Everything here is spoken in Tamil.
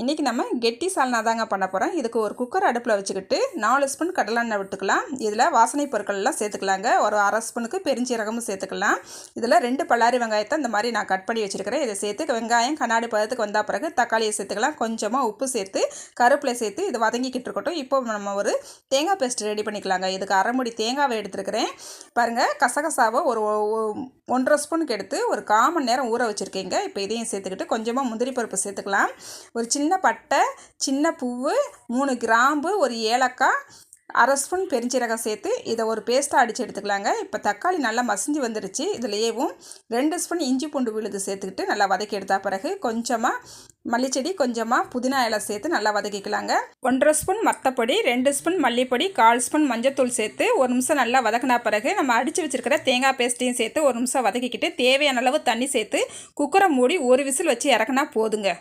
இன்றைக்கி நம்ம கெட்டி சால்னா தாங்க பண்ண போகிறோம். இதுக்கு ஒரு குக்கர் அடுப்பில் வச்சுக்கிட்டு 4 ஸ்பூன் கடலெண்ணெய் விட்டுக்கலாம். இதில் வாசனை பொருட்கள்லாம் சேர்த்துக்கலாங்க. ஒரு அரை ஸ்பூனுக்கு பெருஞ்சீரகமும் சேர்த்துக்கலாம். இதில் 2 பல்லாரி வெங்காயத்தை இந்த மாதிரி நான் கட் பண்ணி வச்சுருக்கிறேன். இதை சேர்த்து வெங்காயம் கண்ணாடி பதத்துக்கு வந்த பிறகு தக்காளியை சேர்த்துக்கலாம். கொஞ்சமாக உப்பு சேர்த்து கருவேப்பிலை சேர்த்து இது வதங்கிக்கிட்டு இருக்கட்டும். இப்போ நம்ம ஒரு தேங்காய் பேஸ்ட் ரெடி பண்ணிக்கலாங்க. இதுக்கு அரை மூடி தேங்காவை எடுத்துருக்கிறேன். பாருங்கள், கசகசாவை ஒரு 1.5 ஸ்பூனுக்கு எடுத்து ஒரு 1/4 மணி நேரம் ஊற வச்சுருக்கீங்க. இப்போ இதையும் சேர்த்துக்கிட்டு கொஞ்சமாக முந்திரி பருப்பு சேர்த்துக்கலாம். ஒரு சின்ன பட்டை, சின்ன பூவு, 3 கிராம்பு, ஒரு ஏலக்காய், அரை ஸ்பூன் பெருஞ்சீரகம் சேர்த்து இதை ஒரு பேஸ்ட்டாக அடித்து எடுத்துக்கலாங்க. இப்போ தக்காளி நல்லா மசிஞ்சு வந்துருச்சு. இதுலேயும் 2 ஸ்பூன் இஞ்சி பூண்டு விழுது சேர்த்துக்கிட்டு நல்லா வதக்கி எடுத்த பிறகு கொஞ்சமாக மல்லிச்செடி, கொஞ்சமாக புதினா இலை சேர்த்து நல்லா வதக்கிக்கலாங்க. 1.5 ஸ்பூன் மத்தப்பொடி, 2 ஸ்பூன் மல்லிப்பொடி, 1/4 ஸ்பூன் மஞ்சத்தூள் சேர்த்து ஒரு நிமிஷம் நல்லா வதக்கினா பிறகு நம்ம அடித்து வச்சுருக்கிற தேங்காய் பேஸ்ட்டையும் சேர்த்து ஒரு நிமிஷம் வதக்கிக்கிட்டு தேவையான அளவு தண்ணி சேர்த்து குக்கரை மூடி ஒரு விசில் வச்சு இறக்குனா போதுங்க.